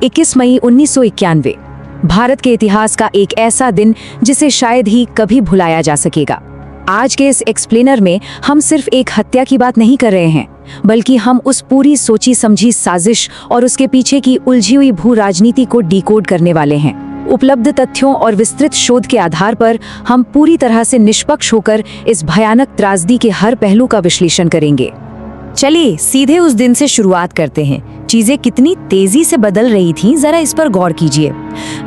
21 मई 1991 भारत के इतिहास का एक ऐसा दिन जिसे शायद ही कभी भुलाया जा सकेगा। आज के इस एक्सप्लेनर में हम सिर्फ एक हत्या की बात नहीं कर रहे हैं, बल्कि हम उस पूरी सोची समझी साजिश और उसके पीछे की उलझी हुई भू राजनीति को डिकोड करने वाले हैं। उपलब्ध तथ्यों और विस्तृत शोध के आधार पर हम पूरी तरह से निष्पक्ष होकर इस भयानक त्रासदी के हर पहलू का विश्लेषण करेंगे। चलिए सीधे उस दिन से शुरुआत करते हैं। चीजें कितनी तेजी से बदल रही थीं, जरा इस पर गौर कीजिए।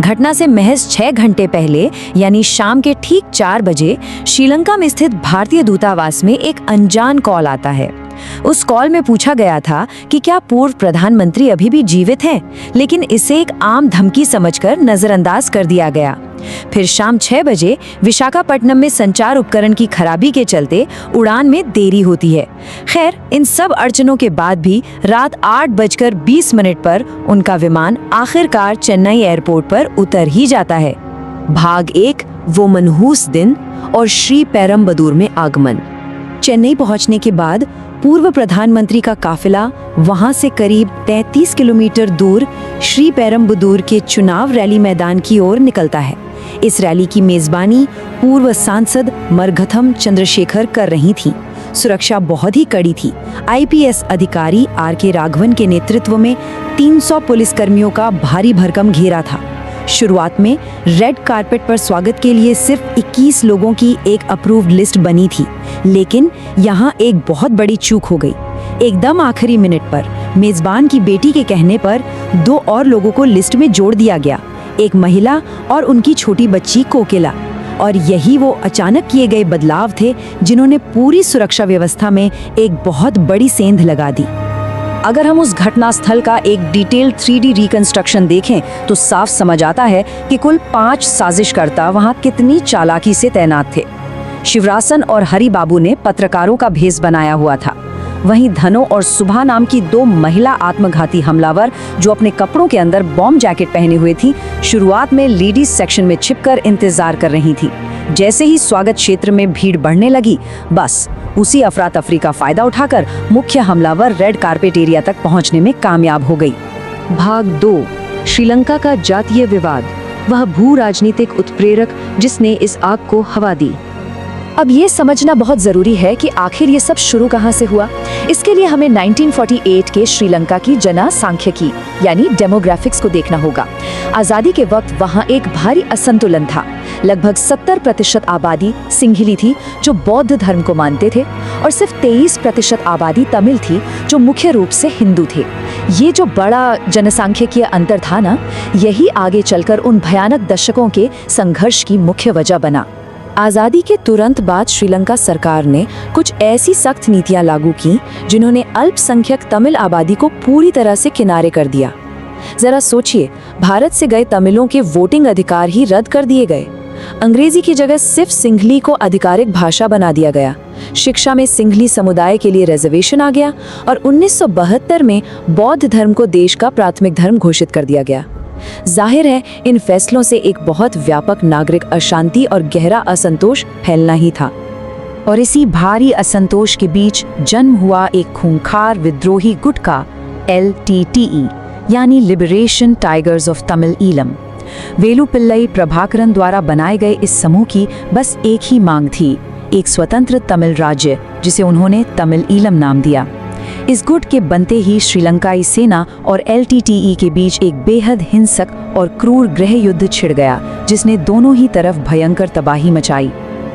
घटना से महज 6 घंटे पहले यानी शाम के ठीक 4 बजे श्रीलंका में स्थित भारतीय दूतावास में एक अनजान कॉल आता है। उस कॉल में पूछा गया था कि क्या पूर्व प्रधानमंत्री अभी भी जीवित हैं, लेकिन इसे एक आम धमकी समझकर नजरअंदाज कर दिया गया। फिर शाम 6 बजे विशाखापट्टनम में संचार उपकरण की खराबी के चलते उड़ान में देरी होती है। खैर, इन सब अड़चनों के बाद भी रात 8:20 पर उनका विमान आखिरकार चेन्नई एयरपोर्ट पर उतर ही जाता है। भाग 1, वो मनहूस दिन और श्री पेरम्बदूर में आगमन। चेन्नई पहुंचने के बाद पूर्व प्रधानमंत्री का काफिला वहां से करीब 33 किलोमीटर दूर श्री पेरम्बदूर के चुनाव रैली मैदान की ओर निकलता है। इस रैली की मेजबानी पूर्व सांसद मरघथम चंद्रशेखर कर रही थीं। सुरक्षा बहुत ही कड़ी थी। आईपीएस अधिकारी आर.के. राघवन के नेतृत्व में 300 पुलिसकर्मियों का भारी भरकम घेरा था। शुरुआत में रेड कारपेट पर स्वागत के लिए सिर्फ 21 लोगों की एक अप्रूव्ड लिस्ट बनी थी, लेकिन यहाँ एक बहुत बड़ी चूक हो गई। एकदम आखिरी मिनट पर मेजबान की बेटी के कहने पर 2 और लोगों को लिस्ट में जोड़ दिया गया, एक महिला और उनकी छोटी बच्ची कोकिला। और यही वो अचानक किए गए बदलाव थे जिन्होंने पूरी सुरक्षा व्यवस्था में एक बहुत बड़ी सेंध लगा दी। अगर हम उस घटना स्थल का एक डिटेल 3D रिकंस्ट्रक्शन देखें तो साफ समझ आता है कि कुल 5 साजिशकर्ता वहां कितनी चालाकी से तैनात थे। शिवरासन और हरि बाबू ने पत्रकारों का भेष बनाया हुआ था। वहीं धनो और सुभा नाम की 2 महिला आत्मघाती हमलावर जो अपने कपड़ों के अंदर बॉम्ब जैकेट पहने हुए थी, शुरुआत में लेडीज सेक्शन में छिपकर इंतजार कर रही थी। जैसे ही स्वागत क्षेत्र में भीड़ बढ़ने लगी, बस उसी अफरा तफरी का फायदा उठाकर मुख्य हमलावर रेड कारपेट एरिया तक पहुंचने में कामयाब हो गई। भाग 2, श्रीलंका का जातीय विवाद, वह भू राजनीतिक उत्प्रेरक जिसने इस आग को हवा दी। अब ये समझना बहुत जरूरी है कि आखिर ये सब शुरू कहाँ से हुआ। इसके लिए हमें 1948 के श्रीलंका की जनसांख्यिकी यानी डेमोग्राफिक्स को देखना होगा। आजादी के वक्त वहाँ एक भारी असंतुलन था। लगभग 70% आबादी सिंहली थी जो बौद्ध धर्म को मानते थे, और सिर्फ 23% आबादी तमिल थी जो मुख्य रूप से हिंदू थे। ये जो बड़ा जनसांख्यिकीय अंतर था ना, यही आगे चलकर उन भयानक दशकों के संघर्ष की मुख्य वजह बना। आज़ादी के तुरंत बाद श्रीलंका सरकार ने कुछ ऐसी सख्त नीतियां लागू की जिन्होंने अल्पसंख्यक तमिल आबादी को पूरी तरह से किनारे कर दिया। जरा सोचिए, भारत से गए तमिलों के वोटिंग अधिकार ही रद्द कर दिए गए। अंग्रेजी की जगह सिर्फ सिंहली को आधिकारिक भाषा बना दिया गया। शिक्षा में सिंहली समुदाय के लिए रिजर्वेशन आ गया और 1972 में बौद्ध धर्म को देश का प्राथमिक धर्म घोषित कर दिया गया। जाहिर है, इन फैसलों से एक बहुत व्यापक नागरिक अशांति और गहरा असंतोष फैलना ही था। और इसी भारी असंतोष के बीच जन्म हुआ एक खूंखार विद्रोही गुट का LTTE यानी liberation tigers of Tamil Eelam. Velupillai Prabhakaran द्वारा बनाए गए इस समूह की बस एक ही मांग थी, एक स्वतंत्र तमिल राज्य जिसे उन्होंने तमिल ईलम नाम दिया। इस गुट के बनते ही श्रीलंकाई सेना और LTTE के बीच एक बेहद हिंसक और क्रूर गृह युद्ध छिड़ गया, जिसने दोनों ही तरफ भयंकर तबाही मचाई।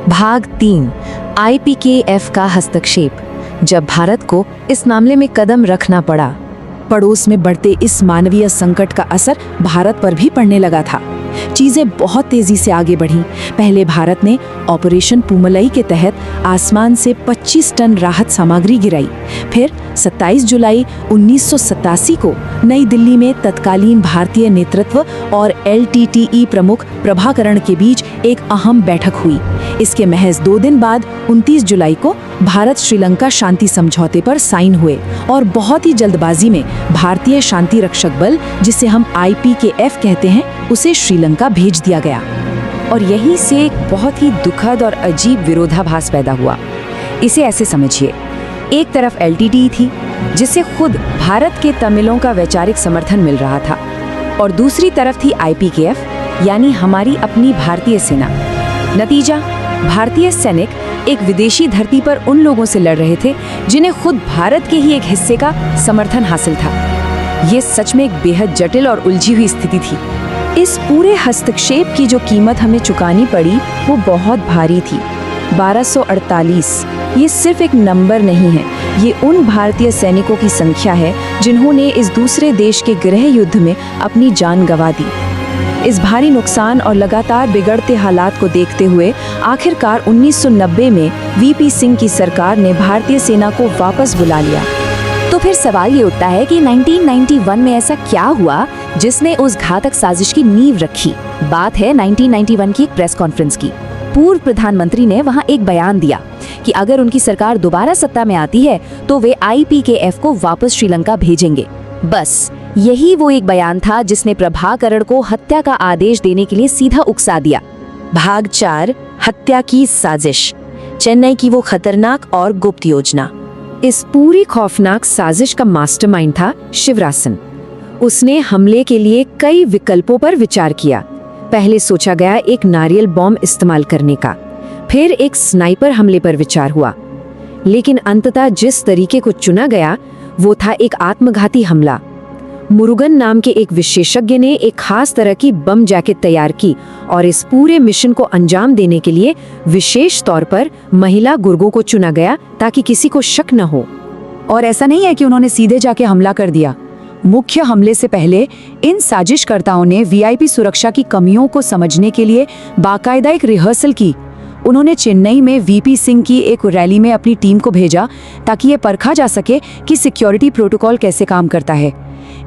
भाग 3, IPKF का हस्तक्षेप। जब भारत को इस मामले में कदम रखना पड़ा, पड़ोस में बढ़ते इस मानवीय संकट का असर भारत पर भी पड़ने लगा था। चीजें बहुत तेजी से आगे बढ़ीं। पहले भारत ने ऑपरेशन पूमलई के तहत आसमान से 25 टन राहत सामग्री गिराई। फिर 27 जुलाई 1987 को नई दिल्ली में तत्कालीन भारतीय नेतृत्व और LTTE प्रमुख प्रभाकरण के बीच एक अहम बैठक हुई। इसके महज 2 दिन बाद 29 जुलाई को भारत श्रीलंका शांति समझौते पर साइन हुए और बहुत ही जल्दबाजी में भारतीय शांति रक्षक बल, जिसे हम IPKF कहते हैं, उसे श्रीलंका भेज दिया गया। और यहीं से एक बहुत ही दुखद और अजीब विरोधाभास पैदा हुआ। इसे ऐसे समझिए, एक तरफ LTTE थी जिसे खुद भारत के तमिलों का वैचारिक समर्थन मिल रहा था, और दूसरी तरफ थी IPKF, यानी हमारी अपनी भारतीय सेना। नतीजा, भारतीय सैनिक एक विदेशी धरती पर उन लोगों से लड़ रहे थे जिन्हें खुद भारत के ही एक हिस्से का समर्थन हासिल था। ये सच में एक बेहद जटिल और उलझी हुई स्थिति थी। इस पूरे हस्तक्षेप की जो कीमत हमें चुकानी पड़ी वो बहुत भारी थी। 1248 ये सिर्फ एक नंबर नहीं है, ये उन भारतीय सैनिकों की संख्या है जिन्होंने इस दूसरे देश के गृह युद्ध में अपनी जान गंवा दी। इस भारी नुकसान और लगातार बिगड़ते हालात को देखते हुए आखिरकार 1990 में VP सिंह की सरकार ने भारतीय सेना को वापस बुला लिया। तो फिर सवाल ये उठता है कि 1991 में ऐसा क्या हुआ जिसने उस घातक साजिश की नींव रखी। बात है 1991 की एक प्रेस कॉन्फ्रेंस की। पूर्व प्रधानमंत्री ने वहां एक बयान दिया कि अगर उनकी सरकार दोबारा सत्ता में आती है तो वे IPKF को वापस श्रीलंका भेजेंगे। बस यही वो एक बयान था जिसने प्रभाकरण को हत्या का आदेश देने के लिए सीधा उकसा दिया। भाग 4, हत्या की साजिश, चेन्नई की वो खतरनाक और गुप्त योजना। इस पूरी खौफनाक साजिश का मास्टरमाइंड था शिवरासन। उसने हमले के लिए कई विकल्पों पर विचार किया। पहले सोचा गया एक नारियल बॉम्ब इस्तेमाल करने का, फिर एक स्नाइपर हमले पर विचार हुआ, लेकिन अंततः जिस तरीके को चुना गया वो था एक आत्मघाती हमला। मुरुगन नाम के एक विशेषज्ञ ने एक खास तरह की बम जैकेट तैयार की और इस पूरे मिशन को अंजाम देने के लिए विशेष तौर पर महिला गुर्गों को चुना गया ताकि किसी को शक न हो। और ऐसा नहीं है कि उन्होंने सीधे जाके हमला कर दिया। मुख्य हमले से पहले इन साजिशकर्ताओं ने VIP सुरक्षा की कमियों को समझने के लिए बाकायदा एक रिहर्सल की। उन्होंने चेन्नई में VP सिंह की एक रैली में अपनी टीम को भेजा ताकि ये परखा जा सके कि सिक्योरिटी प्रोटोकॉल कैसे काम करता है।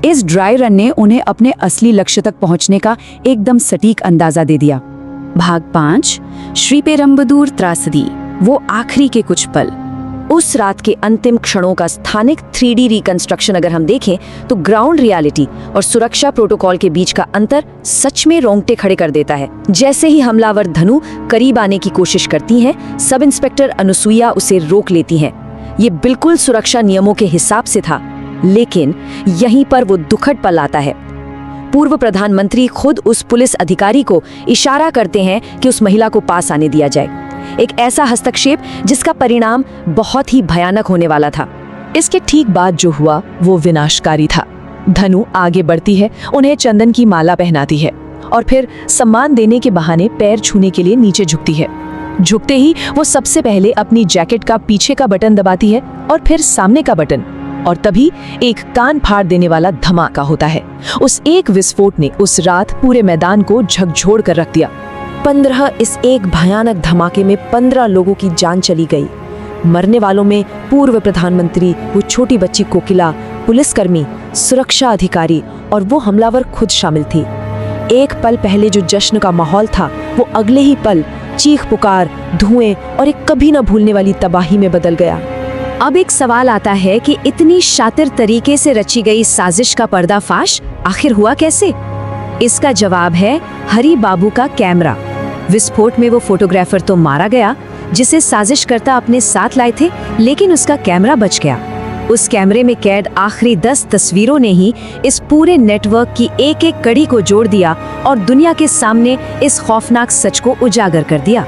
इस ड्राई रन ने उन्हें अपने असली लक्ष्य तक पहुंचने का एकदम सटीक अंदाजा दे दिया। भाग 5, श्रीपेरम्बदूर त्रासदी, वो आखिरी के कुछ पल। उस रात के अंतिम क्षणों का स्थानिक 3D रिकंस्ट्रक्शन अगर हम देखें तो ग्राउंड रियलिटी और सुरक्षा प्रोटोकॉल के बीच का अंतर सच में रोंगटे खड़े कर देता है। जैसे ही हमलावर धनु करीब आने की कोशिश करती हैं, सब इंस्पेक्टर अनुसुईया उसे रोक लेती हैं। ये बिल्कुल सुरक्षा नियमों के हिसाब से था, लेकिन यहीं पर वो दुखद पल आता है। पूर्व प्रधानमंत्री खुद उस पुलिस अधिकारी को इशारा करते हैं कि उस महिला को पास आने दिया जाए। एक ऐसा हस्तक्षेप जिसका परिणाम बहुत ही भयानक होने वाला था। इसके ठीक बाद जो हुआ वो विनाशकारी था। धनु आगे बढ़ती है, उन्हें चंदन की माला पहनाती है और फिर सम्मान देने के बहाने पैर छूने के लिए नीचे झुकती है। झुकते ही वो सबसे पहले अपनी जैकेट का पीछे का बटन दबाती है और फिर सामने का बटन, और तभी एक कान फाड़ देने वाला धमाका होता है। उस एक विस्फोट ने उस रात पूरे मैदान को झकझोर कर रख दिया। इस एक भयानक धमाके में 15 लोगों की जान चली गई। मरने वालों में पूर्व प्रधानमंत्री, वो छोटी बच्ची कोकिला, पुलिसकर्मी, सुरक्षा अधिकारी और वो हमलावर खुद शामिल थी। एक पल पहले जो जश्न का माहौल था वो अगले ही पल चीख पुकार, धुएं और एक कभी न भूलने वाली तबाही में बदल गया। अब एक सवाल आता है कि इतनी शातिर तरीके से रची गई साजिश का पर्दाफाश आखिर हुआ कैसे? इसका जवाब है हरी बाबू का कैमरा। विस्फोट में वो फोटोग्राफर तो मारा गया जिसे साजिशकर्ता अपने साथ लाए थे, लेकिन उसका कैमरा बच गया। उस कैमरे में कैद आखिरी 10 तस्वीरों ने ही इस पूरे नेटवर्क की एक एक कड़ी को जोड़ दिया और दुनिया के सामने इस खौफनाक सच को उजागर कर दिया।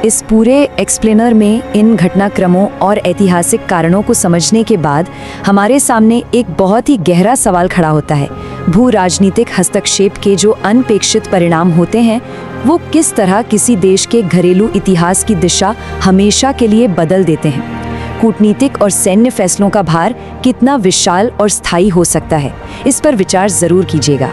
इस पूरे एक्सप्लेनर में इन घटनाक्रमों और ऐतिहासिक कारणों को समझने के बाद हमारे सामने एक बहुत ही गहरा सवाल खड़ा होता है। भू राजनीतिक हस्तक्षेप के जो अनपेक्षित परिणाम होते हैं वो किस तरह किसी देश के घरेलू इतिहास की दिशा हमेशा के लिए बदल देते हैं। कूटनीतिक और सैन्य फैसलों का भार कितना विशाल और स्थायी हो सकता है, इस पर विचार जरूर कीजिएगा।